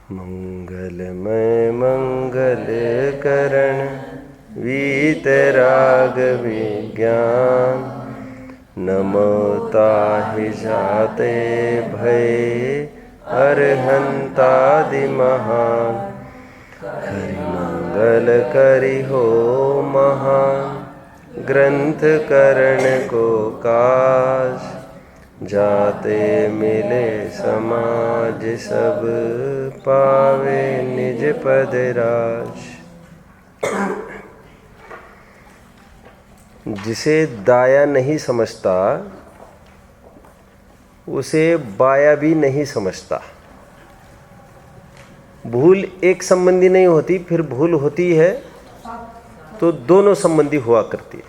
मंगलमय मंगल करण वीतराग विज्ञान, नमो ताहि जाते भय अरहंतादि महान। हरि मंगल करि हो महान, ग्रंथ करण को काज। जाते मिले समाज सब, पावे निज पद राज। जिसे दाया नहीं समझता उसे बाया भी नहीं समझता। भूल एक संबंधी नहीं होती, फिर भूल होती है तो दोनों संबंधी हुआ करती है।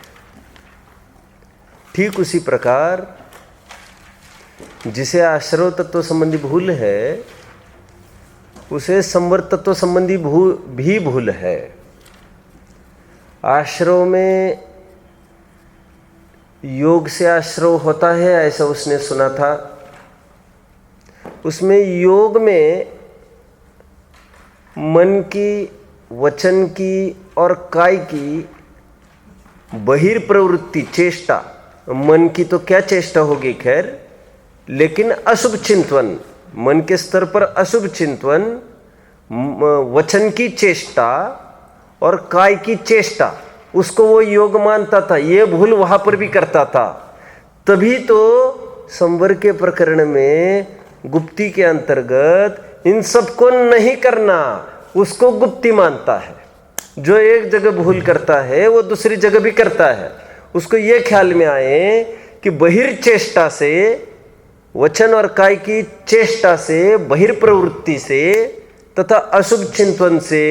ठीक उसी प्रकार जिसे आश्रव तत्व संबंधी भूल है, उसे संवर तत्व संबंधी भी भूल है। आश्रव में योग से आश्रव होता है, ऐसा उसने सुना था। उसमें योग में मन की, वचन की और काय की बहिर्प्रवृत्ति, चेष्टा, मन की तो क्या चेष्टा होगी खैर, लेकिन अशुभ चिंतन, मन के स्तर पर अशुभ चिंतन, वचन की चेष्टा और काय की चेष्टा, उसको वो योग मानता था। ये भूल वहां पर भी करता था। तभी तो संवर के प्रकरण में गुप्ती के अंतर्गत इन सबको नहीं करना, उसको गुप्ती मानता है। जो एक जगह भूल करता है वो दूसरी जगह भी करता है। उसको ये ख्याल में आए कि बहिर्चेष्टा से, वचन और काय की चेष्टा से, बहिर्प्रवृत्ति से तथा अशुभ चिंतन से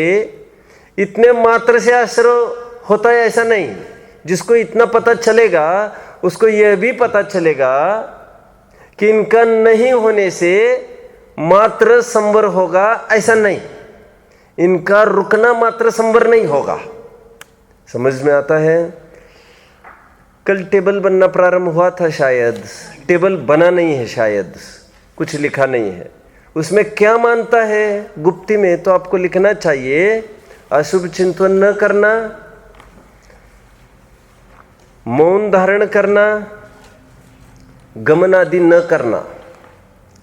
इतने मात्र से आश्रय होता है, ऐसा नहीं। जिसको इतना पता चलेगा उसको यह भी पता चलेगा कि इनका नहीं होने से मात्र संवर होगा, ऐसा नहीं। इनका रुकना मात्र संवर नहीं होगा। समझ में आता है? कल टेबल बनना प्रारंभ हुआ था, शायद टेबल बना नहीं है, शायद कुछ लिखा नहीं है। उसमें क्या मानता है गुप्ती में, तो आपको लिखना चाहिए अशुभ चिंतन न करना, मौन धारण करना, गमन आदि न करना।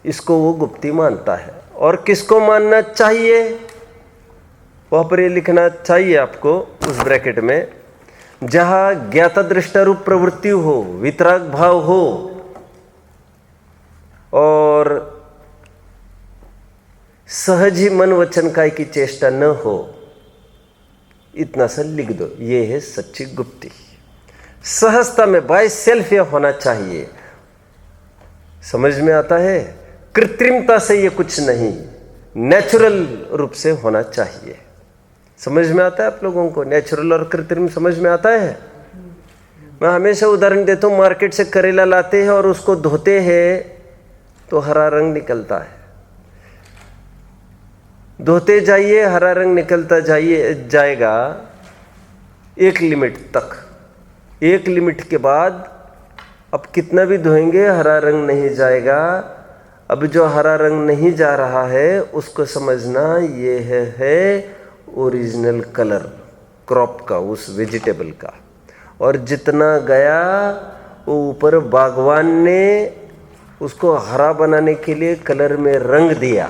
इसको वो गुप्ती मानता है। और किसको मानना चाहिए वहां पर ये लिखना चाहिए आपको उस ब्रैकेट में, जहां ज्ञाता दृष्टा रूप प्रवृत्ति हो, वितराग भाव हो और सहज ही मन वचन काय की चेष्टा न हो। इतना सा लिख दो, ये है सच्ची गुप्ती। सहजता में बाय सेल्फ यह होना चाहिए। समझ में आता है? कृत्रिमता से ये कुछ नहीं, नेचुरल रूप से होना चाहिए। समझ में आता है आप लोगों को? नेचुरल और कृत्रिम समझ में आता है? मैं हमेशा उदाहरण देता हूँ, मार्केट से करेला लाते हैं और उसको धोते हैं तो हरा रंग निकलता है। धोते जाइए, हरा रंग निकलता जाएगा एक लिमिट तक। एक लिमिट के बाद अब कितना भी धोएंगे हरा रंग नहीं जाएगा। अब जो हरा रंग नहीं जा रहा है उसको समझना ये है ओरिजिनल कलर क्रॉप का, उस वेजिटेबल का। और जितना गया वो ऊपर बागवान ने उसको हरा बनाने के लिए कलर में रंग दिया।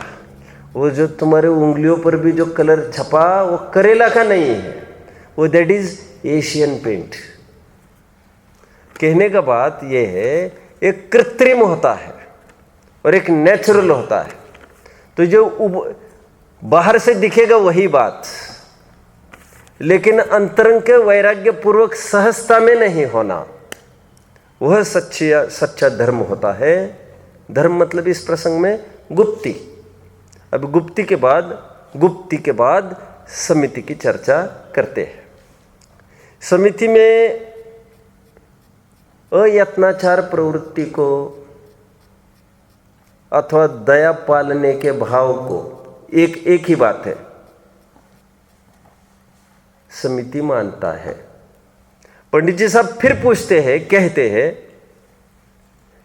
वो जो तुम्हारे उंगलियों पर भी जो कलर छपा वो करेला का नहीं है, वो दैट इज एशियन पेंट। कहने का बात यह है, एक कृत्रिम होता है और एक नेचुरल होता है। तो जो बाहर से दिखेगा वही बात, लेकिन अंतरंग के वैराग्य पूर्वक सहजता में नहीं होना, वह सच्चा धर्म होता है। धर्म मतलब इस प्रसंग में गुप्ती। अब गुप्ती के बाद समिति की चर्चा करते हैं। समिति में अयत्नाचार प्रवृत्ति को अथवा दया पालने के भाव को, एक ही बात है, समिति मानता है। पंडित जी साहब फिर पूछते हैं, कहते हैं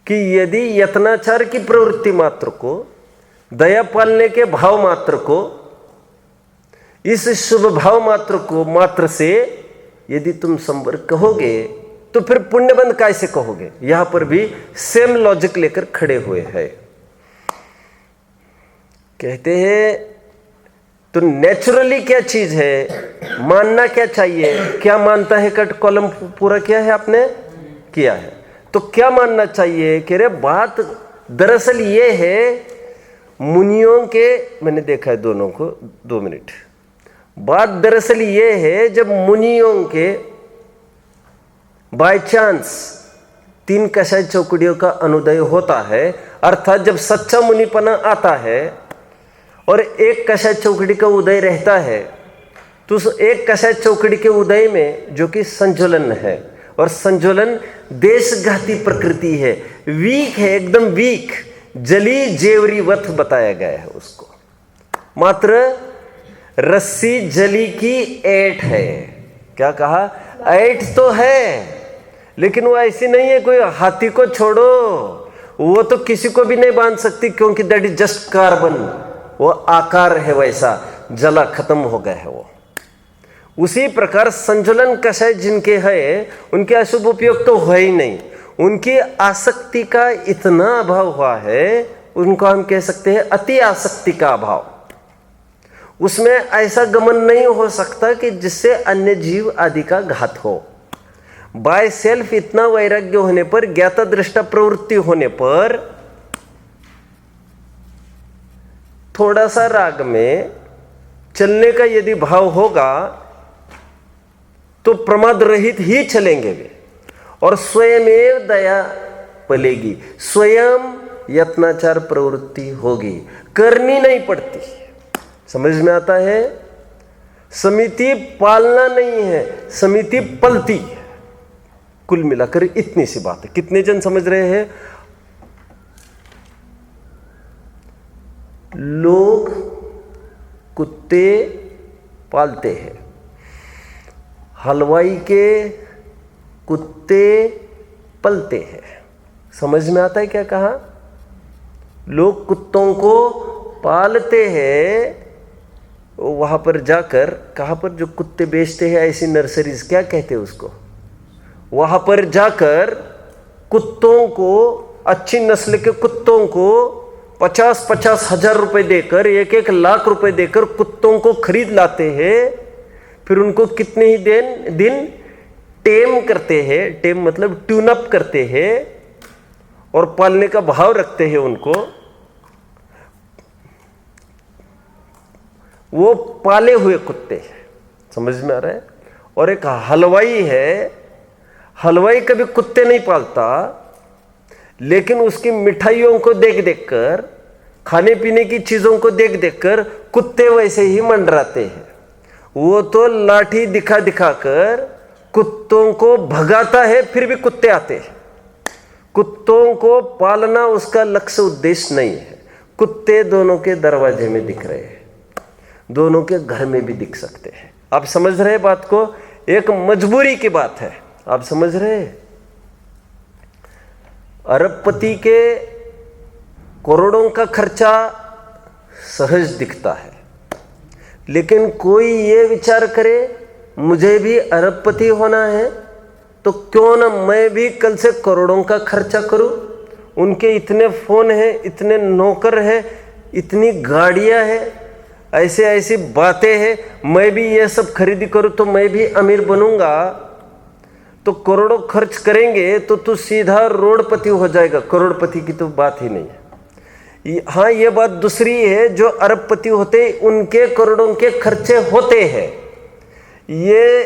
कि यदि यत्नाचार की प्रवृत्ति मात्र को दया पालने के भाव मात्र को, इस शुभ भाव मात्र को मात्र से यदि तुम संवर कहोगे तो फिर पुण्यबंध कैसे कहोगे? यहां पर भी सेम लॉजिक लेकर खड़े हुए हैं। कहते हैं तो नेचुरली क्या चीज है, मानना क्या चाहिए, क्या मानता है? कट कॉलम पूरा किया है आपने, किया है। तो क्या मानना चाहिए? कह रहे बात दरअसल ये है मुनियों के, मैंने देखा है दोनों को, 2 मिनट। बात दरअसल ये है जब मुनियों के बाय चांस 3 कषाय चौकड़ियों का अनुदय होता है, अर्थात जब सच्चा मुनिपना आता है और एक कषाय चौकड़ी का उदय रहता है, तो उस एक कषाय चौकड़ी के उदय में जो कि संज्वलन है, और संज्वलन देशघाती प्रकृति है, वीक है, एकदम वीक, जली जेवरी वथ बताया गया है उसको। मात्र रस्सी जली की ऐंठ है। क्या कहा? ऐंठ तो है, लेकिन वो ऐसी नहीं है कोई हाथी को छोड़ो, वो तो किसी को भी नहीं बांध सकती, क्योंकि दैट इज जस्ट कार्बन, वो आकार है, वैसा जला खत्म हो गया है वो। उसी प्रकार संज्वलन कषाय जिनके है उनके अशुभ उपयोग तो है ही नहीं, उनकी आसक्ति का इतना अभाव हुआ है, उनको हम कह सकते हैं अति आसक्ति का अभाव। उसमें ऐसा गमन नहीं हो सकता कि जिससे अन्य जीव आदि का घात हो। बाय सेल्फ इतना वैराग्य होने पर, ज्ञाता दृष्टा प्रवृत्ति होने पर, थोड़ा सा राग में चलने का यदि भाव होगा तो प्रमाद रहित ही चलेंगे वे, और स्वयमेव दया पलेगी, स्वयं यत्नाचार प्रवृत्ति होगी, करनी नहीं पड़ती। समझ में आता है? समिति पालना नहीं है, समिति पलती है। कुल मिलाकर इतनी सी बात है। कितने जन समझ रहे हैं? लोग कुत्ते पालते हैं, हलवाई के कुत्ते पलते हैं। समझ में आता है क्या कहा? लोग कुत्तों को पालते हैं, वहां पर जाकर, कहां पर जो कुत्ते बेचते हैं ऐसी नर्सरीज, क्या कहते हैं उसको, वहां पर जाकर कुत्तों को, अच्छी नस्ल के कुत्तों को 50-50 हजार रुपए देकर, 1-1 लाख रुपए देकर कुत्तों को खरीद लाते हैं। फिर उनको कितने ही दिन टेम करते हैं, टेम मतलब ट्यून अप करते हैं, और पालने का भाव रखते हैं उनको। वो पाले हुए कुत्ते हैं। समझ में आ रहा है? और एक हलवाई है, हलवाई कभी कुत्ते नहीं पालता, लेकिन उसकी मिठाइयों को देख देख कर, खाने पीने की चीजों को देख देख कर कुत्ते वैसे ही मंडराते हैं। वो तो लाठी दिखा दिखा कर कुत्तों को भगाता है, फिर भी कुत्ते आते हैं। कुत्तों को पालना उसका लक्ष्य उद्देश्य नहीं है। कुत्ते दोनों के दरवाजे में दिख रहे हैं, दोनों के घर में भी दिख सकते हैं। आप समझ रहे हैं बात को? एक मजबूरी की बात है। आप समझ रहे हैं? अरबपति के करोड़ों का खर्चा सहज दिखता है, लेकिन कोई ये विचार करे मुझे भी अरबपति होना है, तो क्यों ना मैं भी कल से करोड़ों का खर्चा करूं। उनके इतने फोन हैं, इतने नौकर हैं, इतनी गाड़ियां हैं, ऐसे ऐसी बातें हैं, मैं भी ये सब खरीदी करूं तो मैं भी अमीर बनूंगा। तो करोड़ों खर्च करेंगे तो तू सीधा रोडपति हो जाएगा। करोड़पति की तो बात ही नहीं है। हाँ, ये बात दूसरी है, जो अरबपति होते उनके करोड़ों के खर्चे होते हैं। ये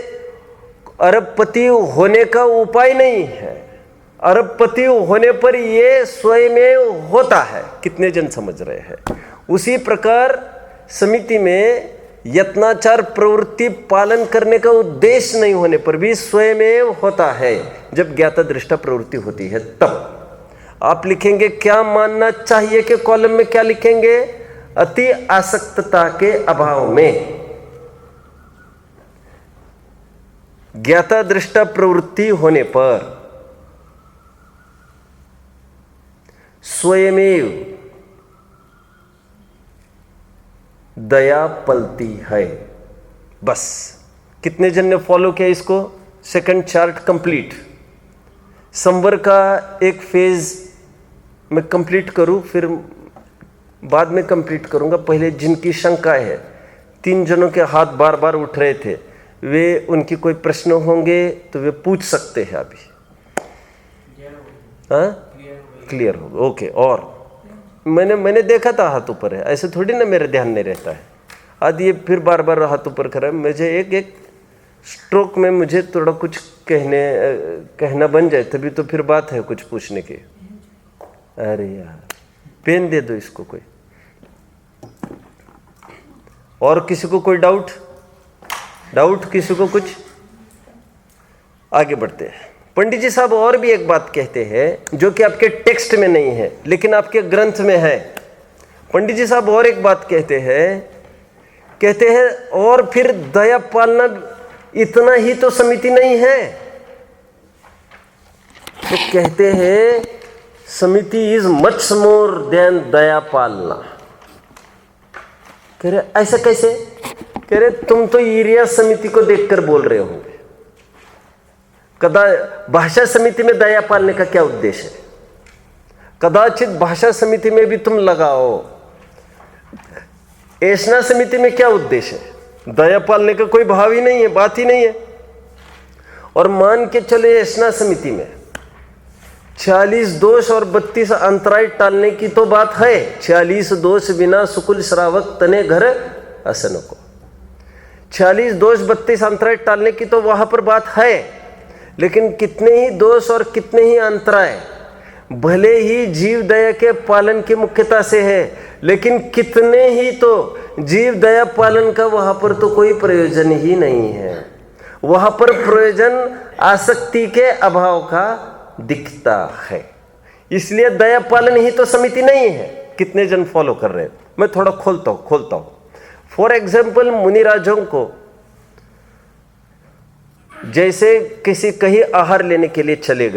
अरबपति होने का उपाय नहीं है। अरबपति होने पर ये स्वयं होता है। कितने जन समझ रहे हैं? उसी प्रकार समिति में यत्नाचार प्रवृत्ति पालन करने का उद्देश्य नहीं होने पर भी स्वयं होता है। जब ज्ञाता दृष्टा प्रवृत्ति होती है तब आप लिखेंगे क्या मानना चाहिए के कॉलम में क्या लिखेंगे? अति आसक्तता के अभाव में ज्ञाता दृष्टा प्रवृत्ति होने पर स्वयमेव दया पलती है। बस कितने जन ने फॉलो किया इसको? Second chart complete. संवर का एक फेज मैं कंप्लीट करूं, फिर बाद में कंप्लीट करूंगा। पहले जिनकी शंका है, 3 जनों के हाथ बार बार उठ रहे थे, वे उनकी कोई प्रश्न होंगे तो वे पूछ सकते हैं अभी। हाँ, क्लियर होगा, ओके। और मैंने देखा था हाथ ऊपर है, ऐसे थोड़ी ना मेरे ध्यान नहीं रहता है। आज ये फिर बार बार हाथ ऊपर कर रहा है, मुझे एक स्ट्रोक में मुझे थोड़ा कुछ कहना बन जाए तभी तो फिर बात है कुछ पूछने की। अरे यार, पेन दे दो इसको कोई। और किसी को कोई डाउट किसी को कुछ? आगे बढ़ते हैं। पंडित जी साहब और भी एक बात कहते हैं जो कि आपके टेक्स्ट में नहीं है लेकिन आपके ग्रंथ में है। पंडित जी साहब और एक बात कहते हैं और फिर दया पालना इतना ही तो समिति नहीं है। तो कहते हैं समिति इज मच मोर देन दया पालना। कह रहे ऐसा कैसे? कह रहे तुम तो ईरिया समिति को देखकर बोल रहे होंगे। भाषा समिति में दया पालने का क्या उद्देश्य है? कदाचित भाषा समिति में भी तुम लगाओ। ऐसा समिति में क्या उद्देश्य है? दया पालने का कोई भाव ही नहीं है, बात ही नहीं है। और मान के चले ऐसा समिति में 46 दोष और 32 अंतराय टालने की तो बात है। 46 दोष बिना सुकुल श्रावक तने घर असन को। 46 दोष 32 अंतराय टालने की तो वहां पर बात है, लेकिन कितने ही दोष और कितने ही अंतराय भले ही जीव दया के पालन की मुख्यता से है, लेकिन कितने ही तो जीव दया पालन का वहां पर तो कोई प्रयोजन ही नहीं है। वहां पर प्रयोजन आसक्ति के अभाव का दिखता है। इसलिए दया पालन ही तो समिति नहीं है। कितने जन फॉलो कर रहे हैं? मैं थोड़ा खोलता हूं। फॉर एग्जाम्पल, मुनिराजों को जैसे कहीं आहार लेने के लिए चले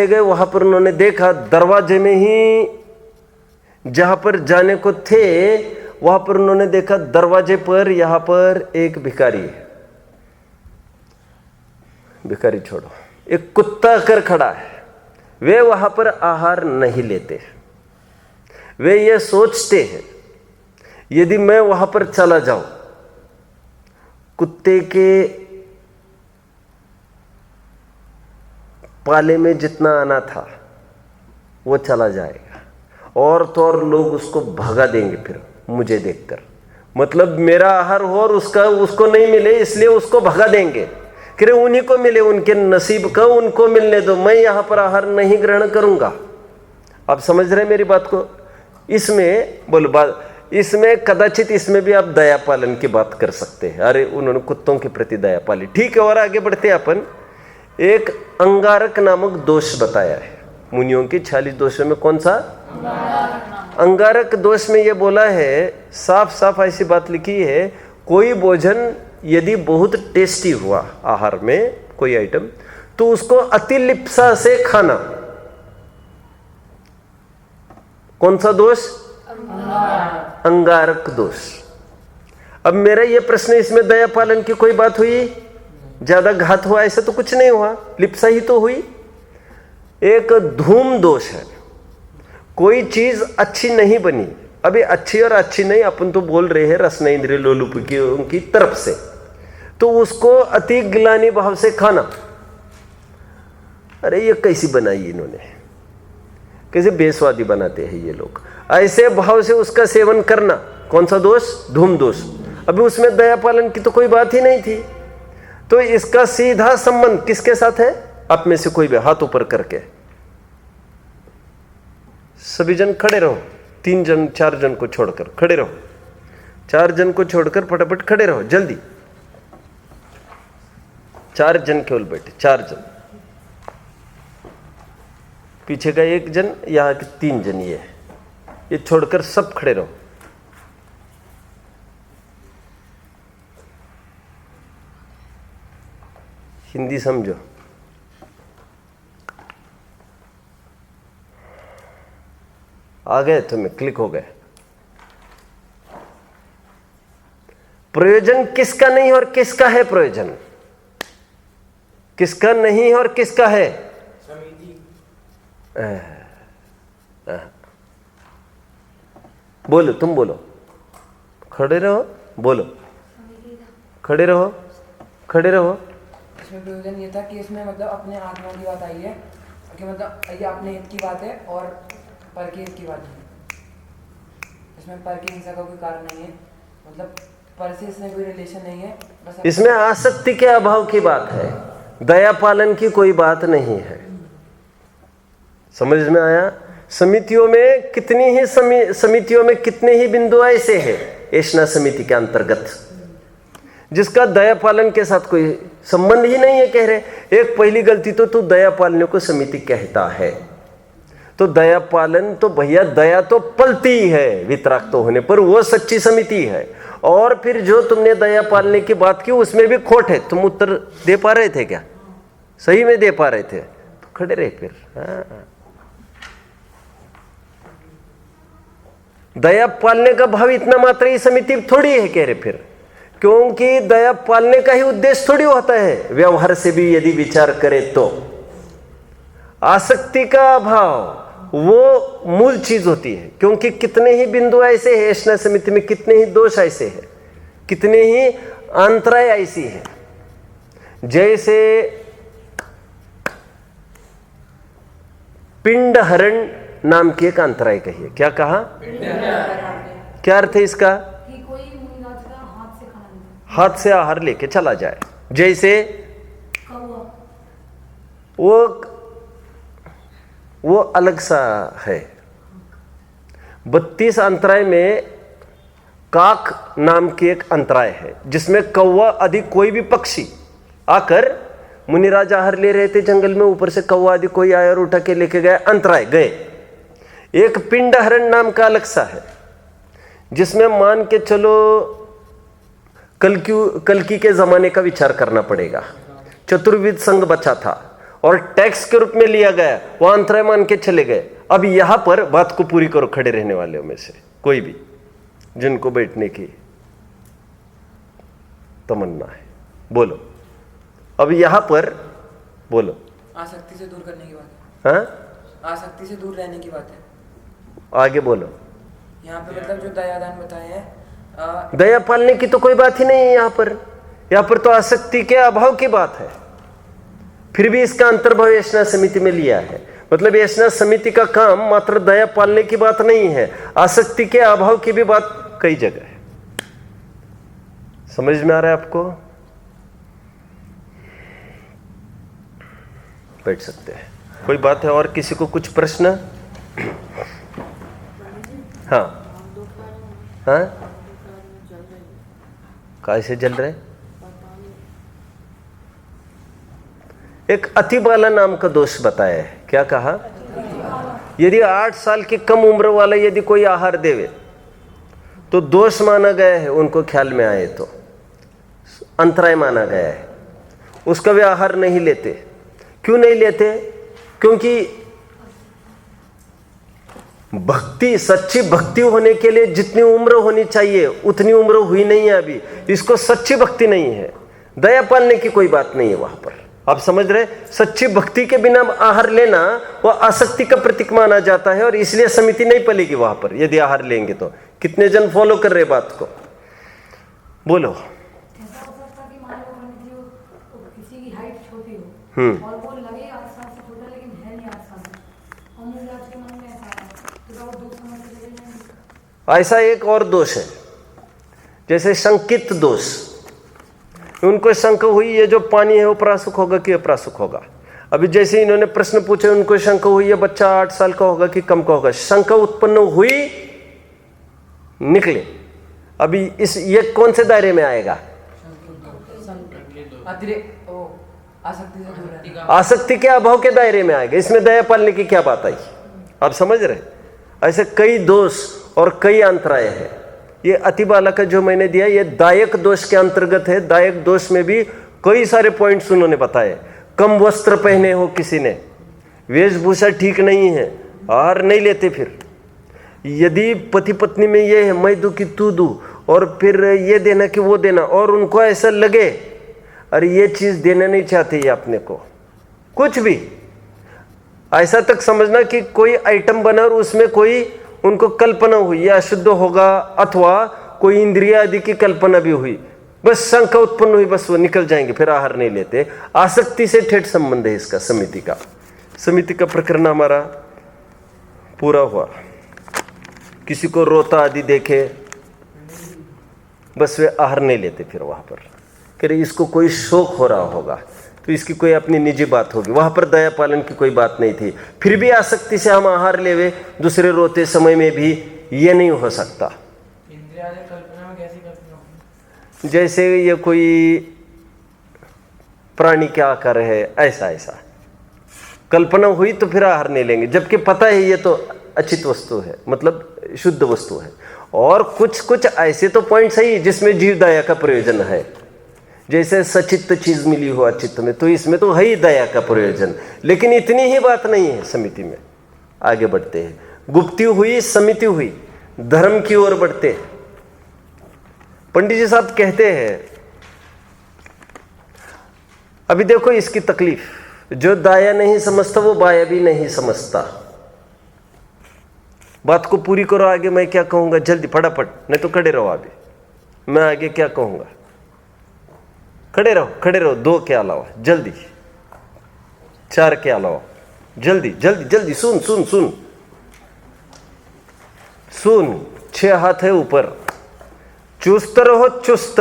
गए, वहां पर उन्होंने देखा दरवाजे में ही जहां पर जाने को थे वहां पर उन्होंने देखा दरवाजे पर यहां पर एक भिखारी है। भिखारी छोड़ो, एक कुत्ता कर खड़ा है। वे वहां पर आहार नहीं लेते। वे ये सोचते हैं यदि मैं वहां पर चला जाऊं, कुत्ते के पाले में जितना आना था वो चला जाएगा, और तो और लोग उसको भगा देंगे फिर मुझे देखकर। मतलब मेरा आहार हो और उसको नहीं मिले, इसलिए उसको भगा देंगे। कि उन्हीं को मिले, उनके नसीब का उनको मिलने दो, मैं यहां पर आहार नहीं ग्रहण करूंगा। आप समझ रहे मेरी बात को? इसमें कदाचित इसमें भी आप दया पालन की बात कर सकते हैं। अरे उन्होंने कुत्तों के प्रति दया पाली, ठीक है। और आगे बढ़ते हैं अपन। एक अंगारक नामक दोष बताया है मुनियों के 46 दोषों में। कौन सा? अंगारक दोष में ये बोला है, साफ साफ ऐसी बात लिखी है, कोई भोजन यदि बहुत टेस्टी हुआ आहार में कोई आइटम, तो उसको अतिलिप्सा से खाना। कौन सा दोष? अंगारक दोष। अब मेरा यह प्रश्न, इसमें दया पालन की कोई बात हुई? ज्यादा घात हुआ? ऐसा तो कुछ नहीं हुआ, लिप्सा ही तो हुई। एक धूम दोष है, कोई चीज अच्छी नहीं बनी। अभी अच्छी और अच्छी नहीं अपन तो बोल रहे हैं रसना इंद्रिय लोलुप की उनकी तरफ से, तो उसको अति गिलानी भाव से खाना। अरे ये कैसी बनाई इन्होंने, कैसे बेस्वादी बनाते हैं ये लोग। ऐसे भाव से उसका सेवन करना, कौन सा दोष? धूम दोष। अभी उसमें दया पालन की तो कोई बात ही नहीं थी। तो इसका सीधा संबंध किसके साथ है? आप में से कोई भी हाथ ऊपर करके, सभी जन खड़े रहो। 3 जन 4 जन को छोड़कर खड़े रहो। 4 जन को छोड़कर फटाफट खड़े रहो जल्दी। 4 जन केवल बैठे, 4 जन। पीछे का 1 जन, यहाँ के 3 जन, ये छोड़कर सब खड़े रहो। हिंदी समझो। आ गए तुम्हें, क्लिक हो गए। प्रयोजन किसका नहीं और किसका है प्रयोजन? किसका नहीं और किसका है? बोलो, तुम बोलो, खड़े रहो, बोलो, खड़े रहो, खड़े रहो। इसमें प्रयोजन ये था कि इसमें मतलब अपने आत्मा की बात आई है कि मतलब ये अपने हित की बात है और पर के हित की बात है। इसमें पर की हिंसा का कोई कारण नहीं है, मतलब पर से इसमें कोई रिलेशन नहीं है, बस इसमें आसक्ति के अभाव की बात है, दया पालन की कोई बात नहीं है। समझ में आया? समितियों में कितनी ही समितियों में कितने ही बिंदु ऐसे हैं ऐशना समिति के अंतर्गत जिसका दया पालन के साथ कोई संबंध ही नहीं है। कह रहे एक पहली गलती तो तू दया पालने को समिति कहता है, तो दया पालन तो भैया दया तो पलती है वितराग तो होने पर, वो सच्ची समिति है। और फिर जो तुमने दया पालने की बात की उसमें भी खोट है। तुम उत्तर दे पा रहे थे क्या? सही में दे पा रहे थे तो खड़े रहे फिर। हाँ। दया पालने का भाव इतना मात्र ही समिति थोड़ी है कह रहे फिर, क्योंकि दया पालने का ही उद्देश्य थोड़ी होता है। व्यवहार से भी यदि विचार करें तो आसक्ति का अभाव वो मूल चीज होती है, क्योंकि कितने ही बिंदु ऐसे हैं ऐशना समिति में, कितने ही दोष ऐसे हैं, कितने ही अंतराय ऐसी है। जैसे पिंड हरण नाम की एक अंतराय कही है। क्या कहा? क्या अर्थ है इसका? कि कोई मुनिराज का हाथ से खाना नहीं, हाथ से आहार लेके चला जाए। जैसे कौवा, वो अलग सा है। 32 अंतराय में काक नाम की एक अंतराय है जिसमें कौवा आदि कोई भी पक्षी आकर, मुनिराज आहार ले रहे थे जंगल में, ऊपर से कौवा आदि कोई आया और उठा के लेके गए, अंतराय गए। एक पिंड हरण नाम का अलग सा है जिसमें मान के चलो कल्कि के जमाने का विचार करना पड़ेगा। चतुर्विध संघ बचा था और टैक्स के रूप में लिया गया, वो अंतराय मान के चले गए। अब यहां पर बात को पूरी करो खड़े रहने वालों में से कोई भी जिनको बैठने की तमन्ना है, बोलो। अब यहां पर बोलो। आसक्ति से दूर करने की बात है। हाँ, आसक्ति से दूर रहने की बात है। आगे बोलो। यहाँ पे मतलब जो दयादान बताए हैं, दया पालने की तो कोई बात ही नहीं है यहाँ पर तो आसक्ति के अभाव की बात है। फिर भी इसका अंतर्भाव ऐशना समिति में लिया है। मतलब ऐशना समिति का काम मात्र दया पालने की बात नहीं है, आसक्ति के अभाव की भी बात कई जगह है। समझ में आ रहा है आपको? बैठ सकते हैं। कोई बात है और किसी को कुछ प्रश्न? हाँ हाँ, कैसे जल रहे? एक अतिबाला नाम का दोष बताया है। क्या कहा? यदि 8 साल की कम उम्र वाला यदि कोई आहार देवे तो दोष माना गया है, उनको ख्याल में आए तो अंतराय माना गया है, उसका वे आहार नहीं लेते। क्यों नहीं लेते? क्योंकि भक्ति, सच्ची भक्ति होने के लिए जितनी उम्र होनी चाहिए उतनी उम्र हुई नहीं है अभी, इसको सच्ची भक्ति नहीं है। दया पालने की कोई बात नहीं है वहां पर। आप समझ रहे? सच्ची भक्ति के बिना आहार लेना वो आसक्ति का प्रतीक माना जाता है और इसलिए समिति नहीं पलेगी वहां पर यदि आहार लेंगे तो। कितने जन फॉलो कर रहे बात को? बोलो। ऐसा हो सकता कि मान लो किसी की हाइट छोटी हो और वो लगे 8 साल से छोटा लेकिन है नहीं 8 साल से, और मुनिराज के मन में ऐसा है तो क्या वो दुख समझ के चले जाएंगे? ऐसा एक और दोष है, जैसे शंकित दोष। उनको शंका हुई ये जो पानी है वो प्रासुक होगा कि अप्रासुक होगा। अभी जैसे इन्होंने प्रश्न पूछे, उनको शंका हुई ये बच्चा 8 साल का होगा कि कम का होगा। शंका उत्पन्न हुई, निकले। अभी इस ये कौन से दायरे में आएगा? आसक्ति से दूर रहने। आसक्ति के अभाव के दायरे में आएगा। इसमें दया पालने की क्या बात आई? आप समझ रहे? ऐसे कई दोष और कई अंतराय है। ये अतिबाला का जो मैंने दिया ये दायक दोष के अंतर्गत है। दायक दोष में भी कई सारे पॉइंट्स उन्होंने बताए। कम वस्त्र पहने हो किसी ने, वेशभूषा ठीक नहीं है, आहार नहीं लेते। फिर यदि पति पत्नी में ये है मैं दूं कि तू दूं और फिर ये देना कि वो देना, और उनको ऐसा लगे अरे ये चीज देना नहीं चाहते ये अपने को, कुछ भी ऐसा तक समझना कि कोई आइटम बना और उसमें कोई उनको कल्पना हुई या अशुद्ध होगा, अथवा कोई इंद्रिय आदि की कल्पना भी हुई, बस शंका उत्पन्न हुई, बस वो निकल जाएंगे, फिर आहार नहीं लेते। आसक्ति से ठेठ संबंध है इसका। समिति का प्रकरण हमारा पूरा हुआ। किसी को रोता आदि देखे बस वे आहार नहीं लेते, फिर वहां पर कह रहे इसको कोई शोक हो रहा होगा तो इसकी कोई अपनी निजी बात होगी, वहां पर दया पालन की कोई बात नहीं थी, फिर भी आसक्ति से हम आहार लेवे दूसरे रोते समय में भी, ये नहीं हो सकता। कल्पना में कैसी कल्पना होगी? जैसे ये कोई प्राणी क्या आकार है, ऐसा ऐसा कल्पना हुई तो फिर आहार नहीं लेंगे, जबकि पता है ये तो अचित वस्तु है, मतलब शुद्ध वस्तु है। और कुछ कुछ ऐसे तो पॉइंट सही जिसमें जीव दया का प्रयोजन है, जैसे सचित्त चीज मिली हो अचित्त में, तो इसमें तो है ही दया का प्रयोजन, लेकिन इतनी ही बात नहीं है। समिति में आगे बढ़ते हैं, गुप्ती हुई, समिति हुई, धर्म की ओर बढ़ते हैं। पंडित जी साहब कहते हैं, अभी देखो इसकी तकलीफ, जो दाया नहीं समझता वो बाया भी नहीं समझता। बात को पूरी करो, आगे मैं क्या कहूंगा जल्दी फटाफट, नहीं तो खड़े रहो, अभी मैं आगे क्या कहूंगा, खड़े रहो, 2 के अलावा जल्दी, 4 के अलावा जल्दी जल्दी जल्दी, सुन सुन सुन सुन, 6 हाथ है ऊपर, चुस्त रहो चुस्त।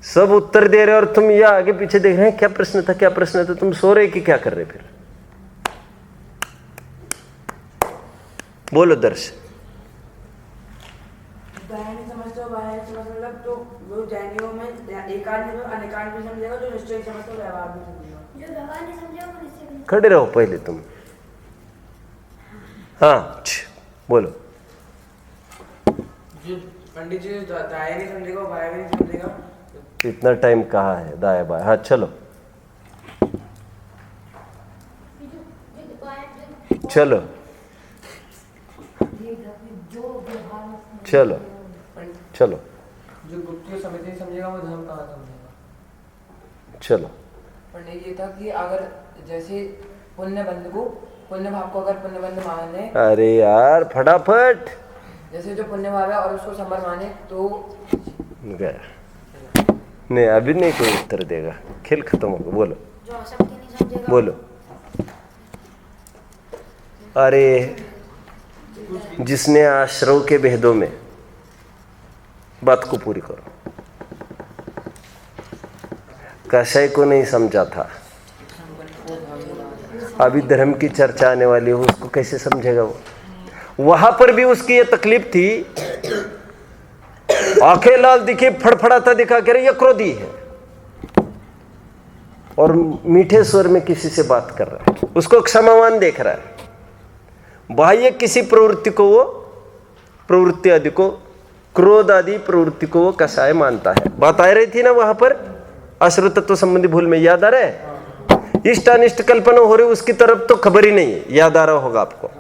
सब उत्तर दे रहे और तुम या आगे पीछे देख रहे हैं, क्या प्रश्न था क्या प्रश्न था, तुम सो रहे कि क्या कर रहे? फिर बोलो दर्श। समझते हो मतलब तो वो जैनियों में एकांत में अनेकांत भी समझेगा, जो निश्चय समझते हो व्यवहार भी समझेगा। जो व्यवहार नहीं समझेगा वो निश्चय नहीं। खड़े रहो पहले तुम, हाँ बोलो। जो पंडित जी दाया नहीं समझेगा, बाया भी नहीं समझेगा। इतना टाइम कहाँ है दाया बाया? हाँ चलो चलो चलो चलो, जो गुप्त समिति समझेगा वो धर्म कहाँ समझेगा? चलो। पंडित ये था कि अगर जैसे पुण्य बंधु को, पुण्य भाव को अगर पुण्य बंधु माने, अरे यार फटाफट, जैसे जो पुण्य भाव है और उसको संबर माने तो गया नहीं, अभी नहीं कोई उत्तर देगा, खेल खत्म होगा। बोलो जो आसक्ति नहीं समझेगा। बोलो। अरे जिसने आश्रव के भेदों में, बात को पूरी करो, कषाय को नहीं समझा था, अभी धर्म की चर्चा आने वाली हो, उसको कैसे समझेगा वो? वहां पर भी उसकी ये तकलीफ थी, आंखें लाल दिखी, फड़फड़ाता दिखा कर ये क्रोधी है, और मीठे स्वर में किसी से बात कर रहा है, उसको क्षमावान देख रहा है। बाह्य किसी प्रवृत्ति को वो, प्रवृत्ति आदि को, क्रोध आदि प्रवृत्ति को वो कषाय मानता है। बात आ रही थी ना वहां पर अश्रु तत्व संबंधी भूल में, याद आ रहा है? इष्ट अनिष्ट कल्पना हो रही उसकी तरफ तो खबर ही नहीं है, याद आ रहा होगा आपको।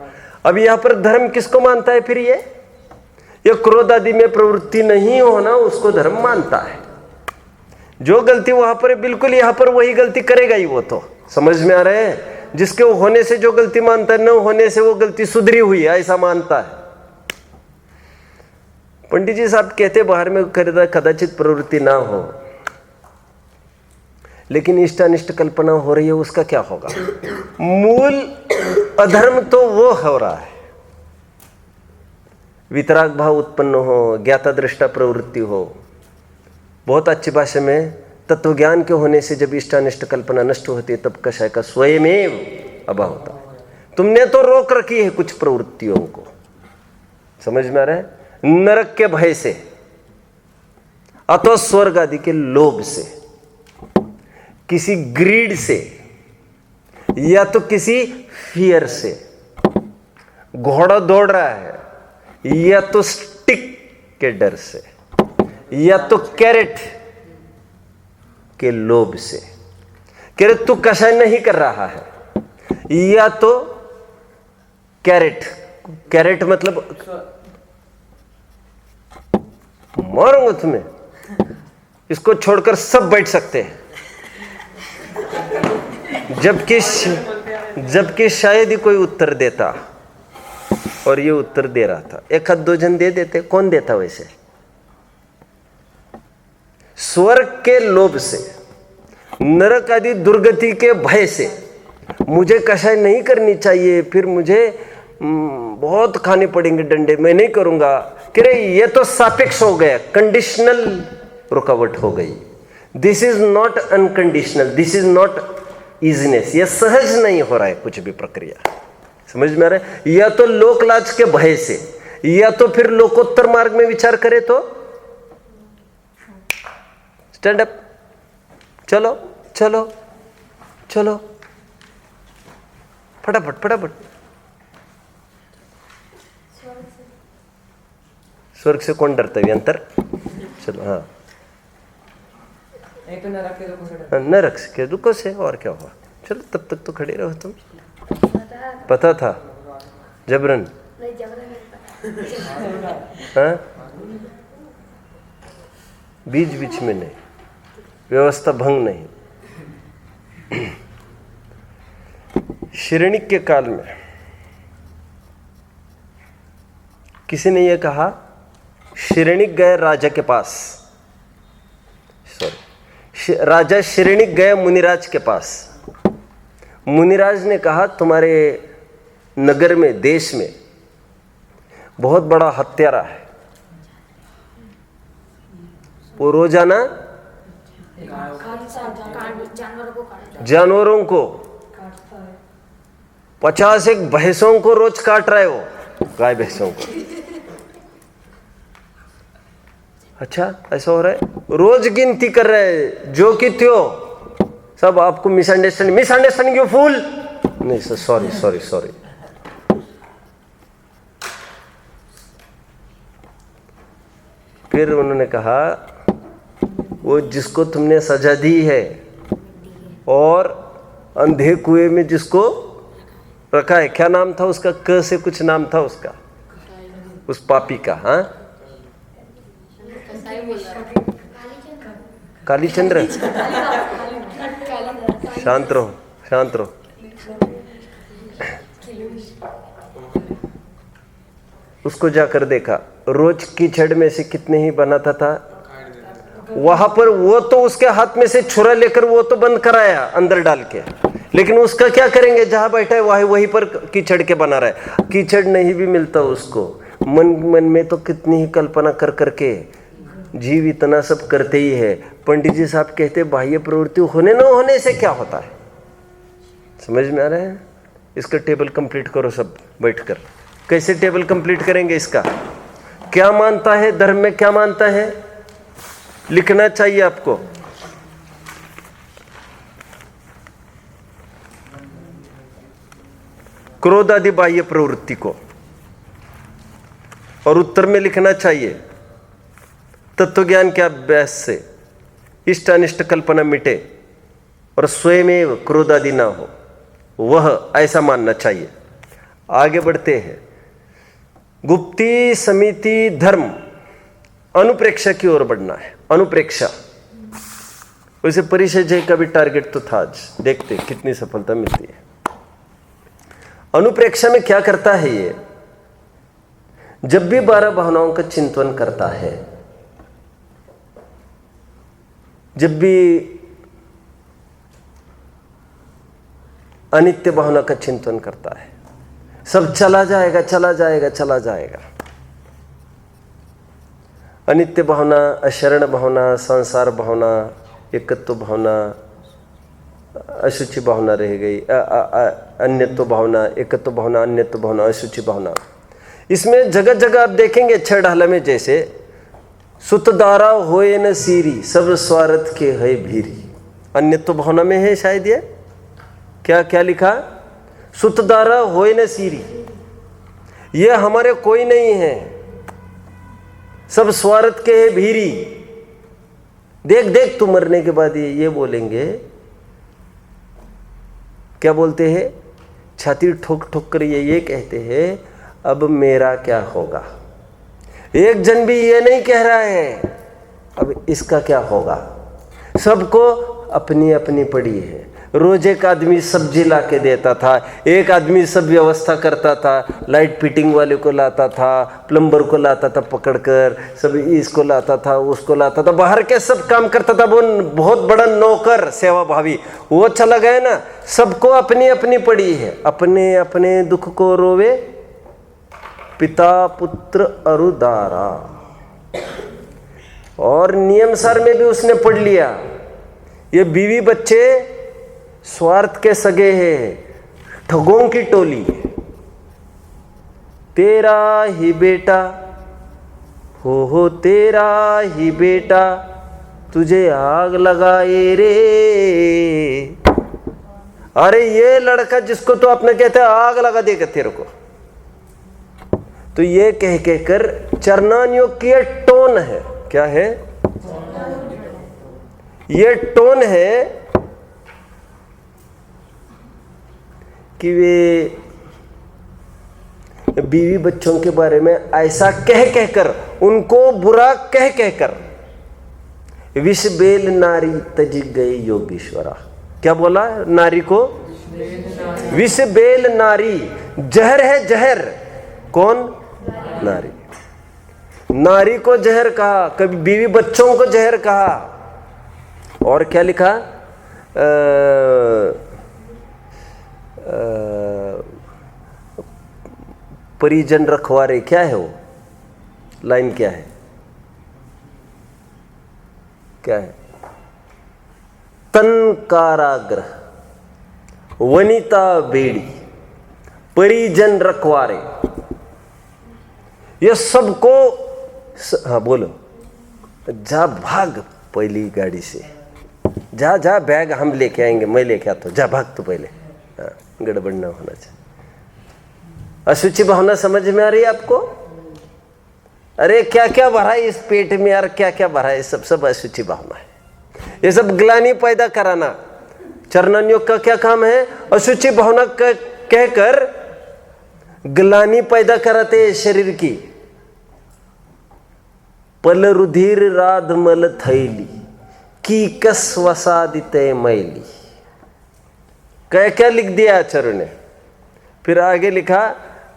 अब यहां पर धर्म किसको मानता है फिर? ये क्रोध आदि में प्रवृत्ति नहीं होना उसको धर्म मानता है। जो गलती वहां पर है, बिल्कुल यहां पर वही गलती करेगा ही वो, तो समझ में आ रहे हैं? जिसके होने से जो गलती मानता है, न होने से वो गलती सुधरी हुई है ऐसा मानता है। पंडित जी साहब कहते बाहर में कदाचित प्रवृत्ति ना हो, लेकिन इष्ट अनिष्ट कल्पना हो रही है, उसका क्या होगा? मूल अधर्म तो वो हो रहा है, वितराग भाव उत्पन्न हो, ज्ञाता दृष्टा प्रवृत्ति हो। बहुत अच्छी भाषा में तत्व ज्ञान के होने से जब इष्टानिष्ट कल्पना नष्ट होती है, तब कषाय का स्वयमेव अभाव होता है। तुमने तो रोक रखी है कुछ प्रवृत्तियों को, समझ में आ रहा है? नरक के भय से अथवा स्वर्ग आदि के लोभ से, किसी ग्रीड से, या तो किसी फियर से। घोड़ा दौड़ रहा है, या तो स्टिक के डर से, या तो कैरेट के लोभ से। कैरेट तू कषाय नहीं कर रहा है, या तो कैरेट, कैरेट मतलब मारूंगा तुम्हें, इसको छोड़कर सब बैठ सकते हैं। जबकि शायद ही कोई उत्तर देता, और ये उत्तर दे रहा था। एक हाथ दो जन दे देते, कौन देता वैसे? स्वर्ग के लोभ से, नरक आदि दुर्गति के भय से मुझे कषाय नहीं करनी चाहिए, फिर मुझे बहुत खाने पड़ेंगे डंडे, मैं नहीं करूंगा। कि रे ये तो सापेक्ष हो गया, कंडीशनल रुकावट हो गई। This is not unconditional, this is not easiness. ये सहज नहीं हो रहा है कुछ भी प्रक्रिया, समझ में आ रहा है? या तो लोक लाज के भय से, या तो फिर लोकोत्तर मार्ग में विचार करे तो स्टैंड अप, चलो चलो चलो फटाफट फटाफट। स्वर्ग से कौन डरता है? अंतर। चलो हाँ, एक तो नरक के दुखों से डरता है। नरक के दुखों से, और क्या हुआ? चलो तब तक तो खड़े रहो तुम। पता था जबरन? नहीं जबरन नहीं पता। हाँ, बीच बीच में नहीं, व्यवस्था भंग नहीं। शिरणिक के काल में किसी ने यह कहा, शिरणिक गए राजा के पास, राजा शिरणिक गए मुनिराज के पास। मुनिराज ने कहा, तुम्हारे नगर में, देश में बहुत बड़ा हत्यारा है, वो रोजाना जानवरों को 50 भैंसों को रोज काट रहा है, वो गाय भैंसों को। अच्छा, ऐसा हो रहा है? रोज गिनती कर रहे हैं, जो कि त्यों सब आपको मिसअंडरस्टैंडिंग यू फूल। नहीं सर, सॉरी सॉरी सॉरी। फिर उन्होंने कहा, वो जिसको तुमने सजा दी है और अंधे कुएं में जिसको रखा है, क्या नाम था उसका? क से कुछ नाम था उसका, उस पापी का। हाँ, कालीचंद्र। शांत रहो, शांत रहो। उसको जाकर देखा, रोज कीचड़ में से कितने ही बनाता था वहां पर। वो तो उसके हाथ में से छुरा लेकर वो तो बंद कराया अंदर डाल के, लेकिन उसका क्या करेंगे? जहां बैठा है वहीं पर कीचड़ के बना रहा है। कीचड़ नहीं भी मिलता उसको, मन मन में तो कितनी ही कल्पना कर करके जीव इतना सब करते ही है। पंडित जी साहब कहते, बाह्य प्रवृत्ति होने न होने से क्या होता है? समझ में आ रहा है? इसका टेबल कंप्लीट करो सब बैठकर। कैसे टेबल कंप्लीट करेंगे इसका? क्या मानता है धर्म में, क्या मानता है, लिखना चाहिए आपको। क्रोध आदि बाह्य प्रवृत्ति को, और उत्तर में लिखना चाहिए, तत्व ज्ञान के अभ्यास से इष्ट अनिष्ट कल्पना मिटे और स्वयं क्रोध आदि ना हो, वह ऐसा मानना चाहिए। आगे बढ़ते हैं। गुप्ती समिति धर्म, अनुप्रेक्षा की ओर बढ़ना है। अनुप्रेक्षा, वैसे परिचय का भी टारगेट तो था आज, देखते कितनी सफलता मिलती है। अनुप्रेक्षा में क्या करता है ये? जब भी 12 भावनाओं का चिंतन करता है, जब भी अनित्य भावना का चिंतन करता है, सब चला जाएगा चला जाएगा चला जाएगा। अनित्य भावना, अशरण भावना, संसार भावना, एकत्व भावना, अशुचि भावना रह गई, अन्यत्व भावना, एकत्व भावना, अन्यत्व भावना, अशुचि भावना। इसमें जगह जगह आप देखेंगे छह ढाला में, जैसे सुतदारा होए न सीरी, सब स्वार्थ के है भीरी। अन्यत्व भावना में है शायद ये, क्या क्या लिखा? सुतदारा होए न सीरी, ये हमारे कोई नहीं है, सब स्वार्थ के है भीरी। देख देख तू मरने के बाद ये बोलेंगे, क्या बोलते हैं? छाती ठोक ठोक कर ये कहते हैं, अब मेरा क्या होगा। एक जन भी ये नहीं कह रहा है अब इसका क्या होगा। सबको अपनी अपनी पड़ी है। रोज एक आदमी सब्जी ला के देता था, एक आदमी सब व्यवस्था करता था, लाइट फिटिंग वाले को लाता था, प्लम्बर को लाता था पकड़कर, सब इसको लाता था, उसको लाता था, बाहर के सब काम करता था। वो बहुत बड़ा नौकर सेवा भावी, वो चला गया ना। सबको अपनी अपनी पड़ी है। अपने अपने दुख को रोवे पिता पुत्र अरुदारा। और नियम सार में भी उसने पढ़ लिया, ये बीवी बच्चे स्वार्थ के सगे हैं, ठगों की टोली। तेरा ही बेटा हो तेरा ही बेटा, तुझे आग लगाए रे। अरे ये लड़का जिसको तो अपने कहते हैं आग लगा देगा तेरे को, तो ये कह कहकर चरणानियों की टोन है। क्या है ये टोन है कि वे बीवी बच्चों के बारे में ऐसा कह कहकर, उनको बुरा कह कहकर, विष बेल नारी तजी गए योगेश्वरा। क्या बोला नारी को? विष बेल नारी, जहर है जहर। कौन? नारी। नारी को जहर कहा, कभी बीवी बच्चों को जहर कहा। और क्या लिखा? परिजन रखवारे, क्या है वो लाइन? क्या है? क्या है? तन कारागृह, वनिता बेड़ी, परिजन रखवारे, ये सबको हाँ बोलो। जा भाग पहली गाड़ी से, जा जा, बैग हम लेके आएंगे, मैं लेके आता हूँ, जा भाग तो पहले। हाँ, गड़बड़ ना होना चाहिए। अशुचि भावना समझ में आ रही है आपको? अरे क्या क्या भरा है इस पेट में यार, क्या क्या भरा है, सब अशुचि भावना है। ये सब ग्लानि पैदा कराना। चरणन योग का क्या काम है? अशुचि भावना कहकर ग्लानि पैदा कराते हैं शरीर की। पल रुधिर राध मल थैली, की कस वसादिते मैली। क्या क्या लिख दिया आचार्य ने, फिर आगे लिखा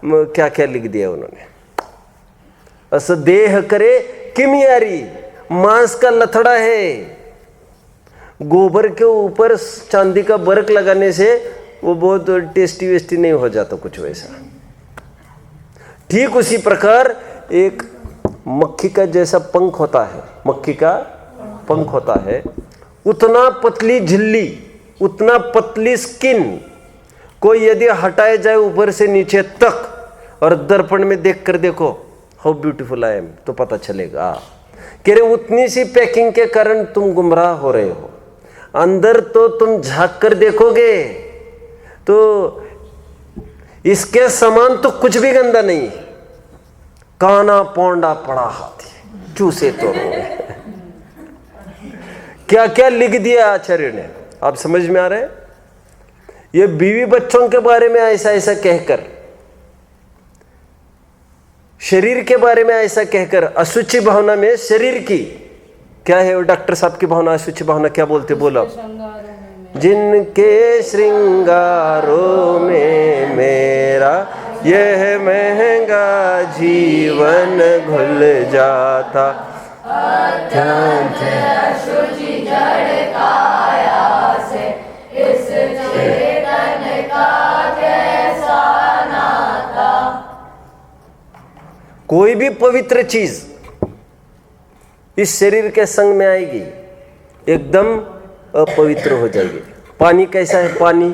क्या क्या लिख दिया उन्होंने। अस देह करे किमियारी, मांस का लथड़ा है। गोबर के ऊपर चांदी का बर्क लगाने से वो बहुत टेस्टी वेस्टी नहीं हो जाता कुछ वैसा। ठीक उसी प्रकार एक मक्खी का जैसा पंख होता है, मक्खी का पंख होता है, उतना पतली झिल्ली, उतना पतली स्किन कोई यदि हटाए जाए ऊपर से नीचे तक, और दर्पण में देख कर देखो हाउ ब्यूटीफुल आई एम, तो पता चलेगा। कह रहे उतनी सी पैकिंग के कारण तुम गुमराह हो रहे हो। अंदर तो तुम झांक कर देखोगे तो इसके समान तो कुछ भी गंदा नहीं। काना पौंडा पड़ा हाथी चूसे तो क्या क्या लिख दिया आचार्य ने, आप समझ में आ रहे हैं? ये बीवी बच्चों के बारे में ऐसा ऐसा कहकर, शरीर के बारे में ऐसा कहकर, अशुचि भावना में शरीर की क्या है? वो डॉक्टर साहब की भावना, अशुचि भावना क्या बोलते? बोलो। जिनके श्रृंगारों में मेरा यह महंगा जीवन घुल जाता। कोई भी पवित्र चीज इस शरीर के संग में आएगी एकदम अपवित्र हो जाएगी। पानी कैसा है? पानी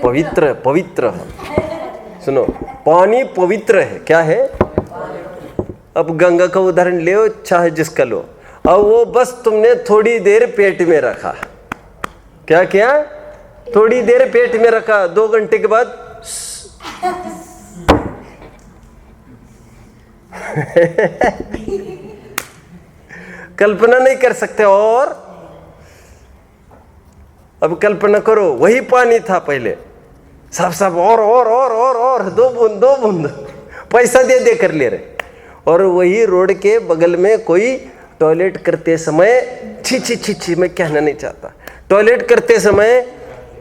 पवित्र, पवित्र है। सुनो, पानी पवित्र है। क्या है? अब गंगा का उदाहरण ले, चाहे जिसका लो। अब वो बस तुमने थोड़ी देर पेट में रखा। क्या किया? थोड़ी देर पेट में रखा, 2 घंटे के बाद कल्पना नहीं कर सकते। और अब कल्पना करो, वही पानी था पहले, साफ साफ, और 2 बूंद पैसा दे दे कर ले रहे। और वही रोड के बगल में कोई टॉयलेट करते समय, छी छी छी छी, मैं कहना नहीं चाहता, टॉयलेट करते समय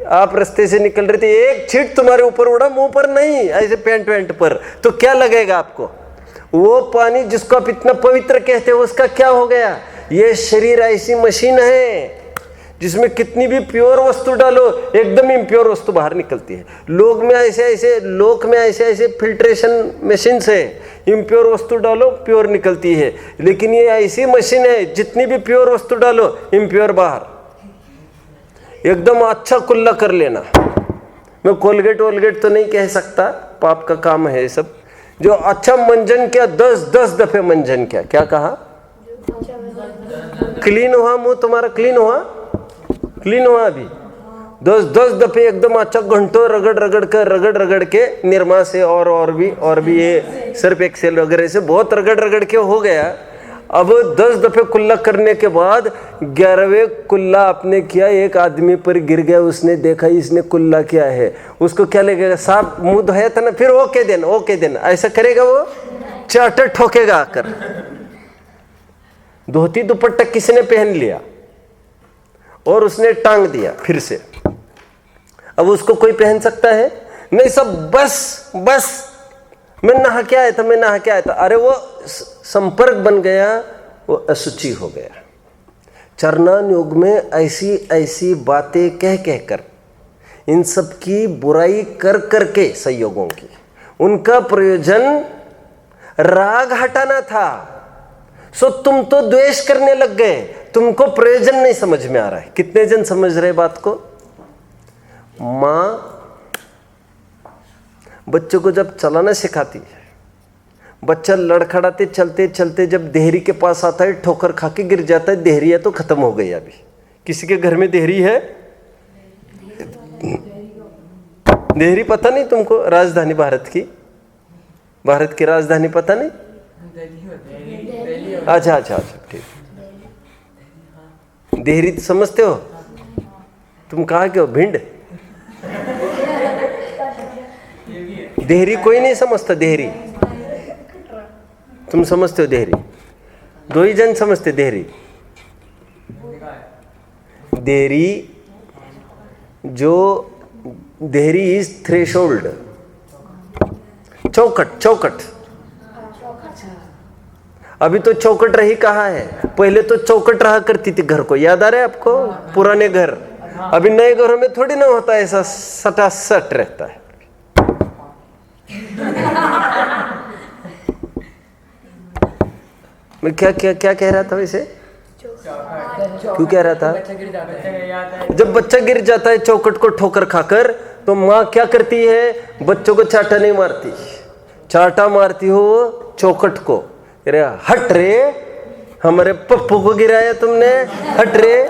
आप रास्ते से निकल रहे थे, एक छींट तुम्हारे ऊपर उड़ा, मुंह पर नहीं, ऐसे पैंट वैंट पर, तो क्या लगेगा आपको? वो पानी जिसको आप इतना पवित्र कहते हो उसका क्या हो गया? ये शरीर ऐसी मशीन है जिसमें कितनी भी प्योर वस्तु डालो एकदम इम्प्योर वस्तु बाहर निकलती है। लोक में ऐसे ऐसे फिल्ट्रेशन मशीन है, इम्प्योर वस्तु डालो प्योर निकलती है, लेकिन ये ऐसी मशीन है जितनी भी प्योर वस्तु डालो इम्प्योर बाहर। एकदम अच्छा कुल्ला कर लेना। मैं कोलगेट वोलगेट तो नहीं कह सकता, पाप का काम है ये सब। जो अच्छा मंजन किया, 10 दफे मंजन किया, क्या कहा? क्लीन हुआ मुंह तुम्हारा, क्लीन हुआ अभी 10 दफे एकदम अच्छा, घंटों रगड़ के निरमा से और भी ये सर्फ एक्सेल वगैरह से बहुत रगड़ के हो गया। अब 10 दफे कुल्ला करने के बाद 11वें कुल्ला आपने किया, एक आदमी पर गिर गया, उसने देखा इसने कुल्ला किया है, उसको क्या लगेगा? साफ मुंह धोया था ना, फिर ओके देन ऐसा करेगा? वो चाटर ठोकेगा आकर। धोती दुपट्टा किसने पहन लिया और उसने टांग दिया फिर से, अब उसको कोई पहन सकता है? नहीं, सब बस मैं नहा के आया था, अरे वो संपर्क बन गया, वो अशुचि हो गया। चरणान योग में ऐसी बातें कह कर, इन सब की बुराई कर के संयोगों की, उनका प्रयोजन राग हटाना था। सो तुम तो द्वेष करने लग गए, तुमको प्रयोजन नहीं समझ में आ रहा है। कितने जन समझ रहे बात को? माँ बच्चों को जब चलाना सिखाती है, बच्चा लड़खड़ाते चलते जब देहरी के पास आता है, ठोकर खा के गिर जाता है। देहरी है तो खत्म हो गई। अभी किसी के घर में देहरी है? देहरी पता नहीं तुमको? राजधानी भारत की राजधानी पता नहीं? अच्छा ठीक। देहरी समझते हो? तुम कहाँ के हो? भिंड? देहरी कोई नहीं समझता। देहरी तुम समझते हो? देहरी 2 ही जन समझते। देहरी इज थ्रेशोल्ड, चौकट। अभी तो चौकट रही कहाँ है? पहले तो चौकट रहा करती थी घर को, याद आ रहा है आपको? पुराने घर। अभी नए घरों में थोड़ी ना होता है, ऐसा सटासट रहता है। मैं क्या कह रहा था वैसे? क्यों कह रहा था? जब बच्चा गिर जाता है चौकट को ठोकर खाकर, तो माँ क्या करती है? बच्चों को चाटा नहीं मारती, चाटा मारती हो चौकट को। अरे हट रे, हमारे पप्पू को गिराया तुमने, हट रे।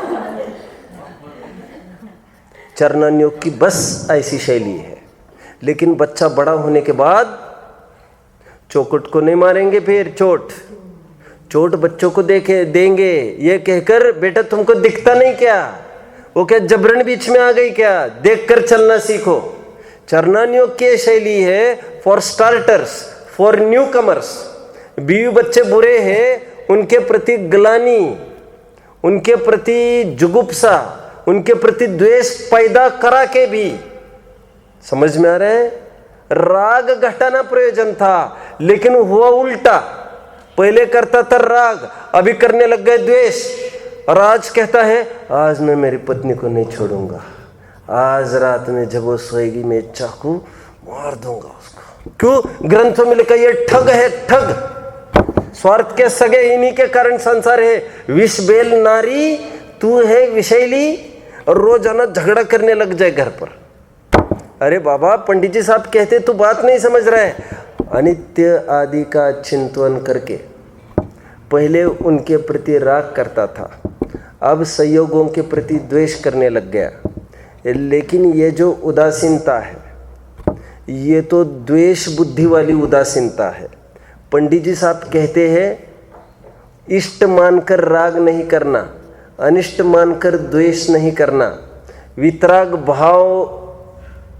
चरणान योग की बस ऐसी शैली है। लेकिन बच्चा बड़ा होने के बाद चौकट को नहीं मारेंगे, फिर चोट बच्चों को देंगे ये कहकर, बेटा तुमको दिखता नहीं क्या? वो क्या जबरन बीच में आ गई क्या? देखकर चलना सीखो। चरणान योग की शैली है for starters, for new commerce. बीवी बच्चे बुरे हैं, उनके प्रति ग्लानि, उनके प्रति जुगुप्सा, उनके प्रति द्वेष पैदा करा के भी, समझ में आ रहा है? राग घटाना प्रयोजन था, लेकिन हुआ उल्टा। पहले करता था राग, अभी करने लग गए द्वेष। और आज कहता है, आज मैं मेरी पत्नी को नहीं छोड़ूंगा, आज रात में जब वो सोएगी मैं चाकू मार दूंगा उसको। क्यों? ग्रंथों में लिखा ये ठग है, ठग। स्वार्थ के सगे इन्हीं के कारण संसार है। विष बेल नारी तू है विषैली, और रोजाना झगड़ा करने लग जाए घर पर। अरे बाबा, पंडित जी साहब कहते तू बात नहीं समझ रहा है। अनित्य आदि का चिंतन करके पहले उनके प्रति राग करता था, अब संयोगों के प्रति द्वेष करने लग गया। लेकिन ये जो उदासीनता है, ये तो द्वेष बुद्धि वाली उदासीनता है। पंडित जी साहब कहते हैं इष्ट मानकर राग नहीं करना, अनिष्ट मानकर द्वेष नहीं करना, वितराग भाव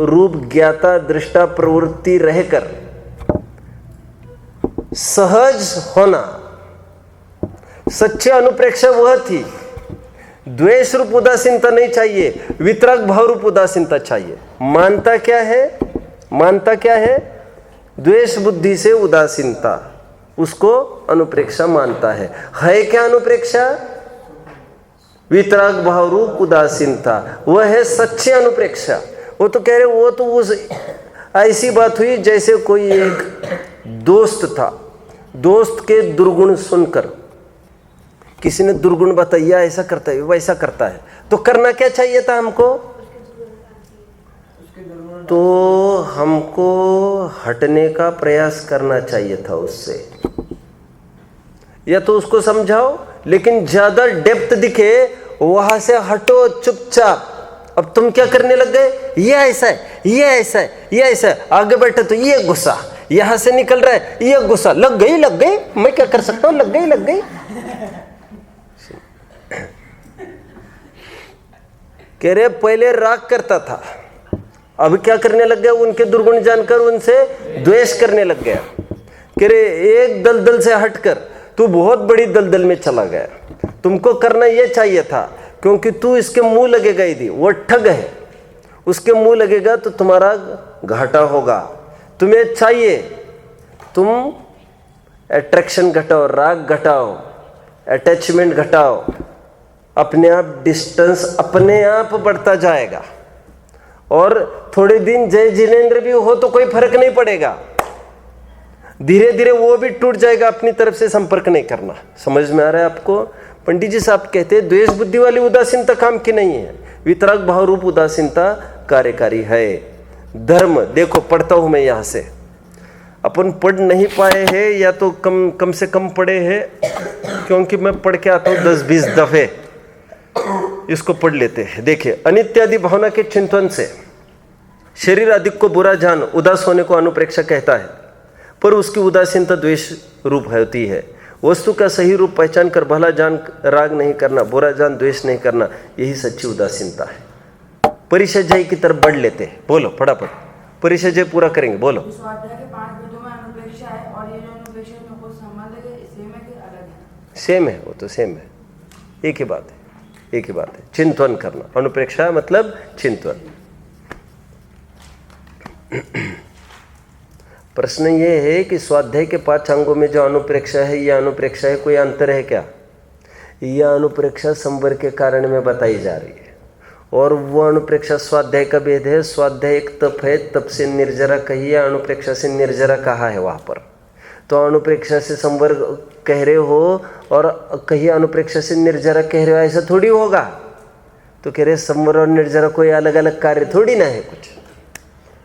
रूप ज्ञाता दृष्टा प्रवृत्ति रहकर सहज होना, सच्ची अनुप्रेक्षा वह थी। द्वेष रूप उदासीनता नहीं चाहिए, वितराग भाव रूप उदासीनता चाहिए। मानता क्या है? मानता क्या है? द्वेष बुद्धि से उदासीनता, उसको अनुप्रेक्षा मानता है क्या अनुप्रेक्षा? वितराग भाव रूप उदासीनता, वह है सच्ची अनुप्रेक्षा। वो तो कह रहे, वो तो उस ऐसी बात हुई जैसे कोई एक दोस्त था, दोस्त के दुर्गुण सुनकर किसी ने दुर्गुण बताया, ऐसा करता है वैसा करता है, तो करना क्या चाहिए था हमको? तो हमको हटने का प्रयास करना चाहिए था उससे, या तो उसको समझाओ, लेकिन ज्यादा डेप्थ दिखे वहां से हटो चुपचाप। अब तुम क्या करने लग गए? ये ऐसा है, ये ऐसा है, ये ऐसा है, आगे बैठे तो ये गुस्सा यहां से निकल रहा है, ये गुस्सा लग गई, मैं क्या कर सकता हूं, लग गई। कह रहे पहले राग करता था, अब क्या करने लग गया? उनके दुर्गुण जानकर उनसे द्वेष करने लग गया। कह रहे एक दलदल से हटकर तू बहुत बड़ी दलदल में चला गया, तुमको करना यह चाहिए था, क्योंकि तू इसके मुंह लगेगा, यदि वो ठग है उसके मुंह लगेगा तो तुम्हारा घाटा होगा। तुम्हें चाहिए तुम अट्रैक्शन घटाओ, राग घटाओ, अटैचमेंट घटाओ, अपने आप डिस्टेंस अपने आप बढ़ता जाएगा, और थोड़े दिन जय जिनेंद्र भी हो तो कोई फर्क नहीं पड़ेगा, धीरे धीरे वो भी टूट जाएगा, अपनी तरफ से संपर्क नहीं करना। समझ में आ रहा है आपको? पंडित जी साहब कहते हैं द्वेष बुद्धि वाली उदासीनता काम की नहीं है, वितराग भाव रूप उदासीनता कार्यकारी है। धर्म देखो, पढ़ता हूं मैं यहां से, अपन पढ़ नहीं पाए हैं या तो कम से कम पढ़े हैं, क्योंकि मैं पढ़ के आता हूं 10-20 दफे, इसको पढ़ लेते हैं। देखिए, अनित्यादि भावना के चिंतन से शरीर अधिक को बुरा जान उदास होने को अनुप्रेक्षा कहता है, पर उसकी उदासीनता द्वेष रूप होती है। वस्तु का सही रूप पहचान कर भला जान राग नहीं करना, बुरा जान द्वेष नहीं करना, यही सच्ची उदासीनता है। परिचय की तरफ बढ़ लेते हैं, बोलो फटाफट, परिचय पूरा करेंगे, बोलो। स्वाध्याय के 5 वेदों में अनुप्रेक्षा है, और ये जो अनुप्रेक्षा में कोई संबंध है, सेम है कि अलग है? सेम है, वो तो सेम है, एक ही बात है, एक ही बात है। चिंतन करना, अनुप्रेक्षा मतलब चिंतन। प्रश्न ये है कि स्वाध्याय के 5 अंगों में जो अनुप्रेक्षा है, यह अनुप्रेक्षा है, कोई अंतर है क्या? यह अनुप्रेक्षा संवर के कारण में बताई जा रही है, और वो अनुप्रेक्षा स्वाध्याय का भेद है। स्वाध्याय एक तप है, तप से निर्जरा कही है, अनुप्रेक्षा से निर्जरा कहा है वहाँ पर। तो अनुप्रेक्षा से संवर कह रहे हो और कहीं अनुप्रेक्षा से निर्जरा कह रहे हो, ऐसा थोड़ी होगा। तो कह रहे संवर और निर्जरा कोई अलग अलग कार्य थोड़ी ना है, कुछ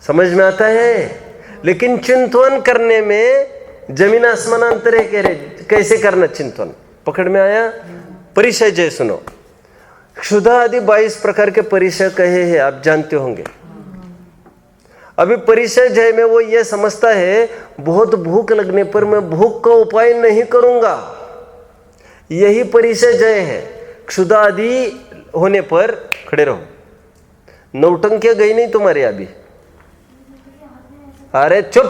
समझ में आता है। लेकिन चिंतन करने में जमीन आसमान अंतर है। कह रहे कैसे करना चिंतन, पकड़ में आया? परिचय जय सुनो, क्षुधा आदि 22 प्रकार के परिचय कहे हैं, आप जानते होंगे। अभी परिचय जय में वो ये समझता है बहुत भूख लगने पर मैं भूख का उपाय नहीं करूंगा, यही परिचय जय है। क्षुधा आदि होने पर खड़े रहो, नौटंकियां गई नहीं तुम्हारे अभी? अरे चुप,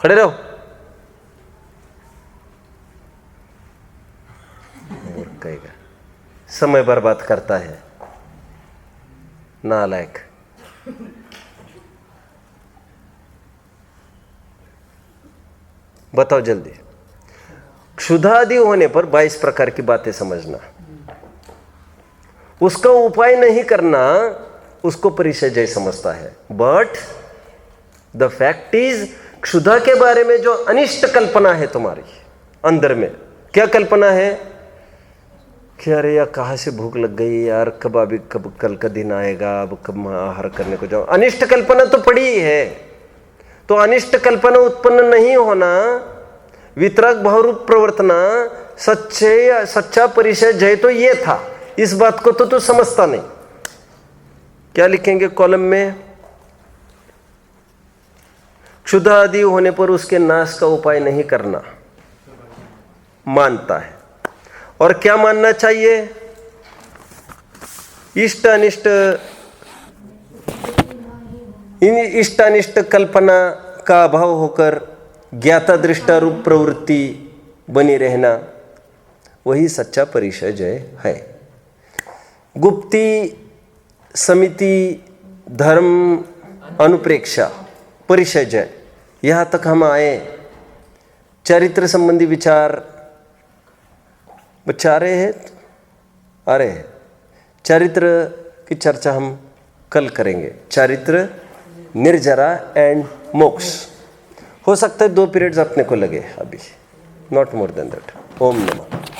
खड़े रहो। कहेगा समय बर्बाद करता है, नालायक। बताओ जल्दी। क्षुधा आदि होने पर 22 प्रकार की बातें समझना, उसका उपाय नहीं करना, उसको परिचय जय समझता है। बट द फैक्ट इज, क्षुधा के बारे में जो अनिष्ट कल्पना है तुम्हारी अंदर में, क्या कल्पना है कि अरे यार कहाँ से भूख लग गई यार, कब अभी कब कल का दिन आएगा, अब कब आहार करने को जाओ, अनिष्ट कल्पना तो पड़ी ही है। तो अनिष्ट कल्पना उत्पन्न नहीं होना, वितराग भावरूप प्रवर्तना, सच्चा परिचय जय तो ये था। इस बात को तो तू समझता नहीं। क्या लिखेंगे कॉलम में? क्षुधा आदि होने पर उसके नाश का उपाय नहीं करना मानता है। और क्या मानना चाहिए? इष्ट अनिष्ट कल्पना का अभाव होकर ज्ञाता दृष्टा रूप प्रवृत्ति बनी रहना, वही सच्चा परिचय है। गुप्ती, समिति, धर्म, अनुप्रेक्षा, परिचय, यहाँ तक हम आए। चरित्र संबंधी विचार बच्चा आ रहे हैं, आ रहे हैं। चरित्र की चर्चा हम कल करेंगे। चरित्र, निर्जरा एंड मोक्ष। हो सकता है 2 पीरियड्स अपने को लगे अभी, नॉट मोर देन दैट। ओम नमः।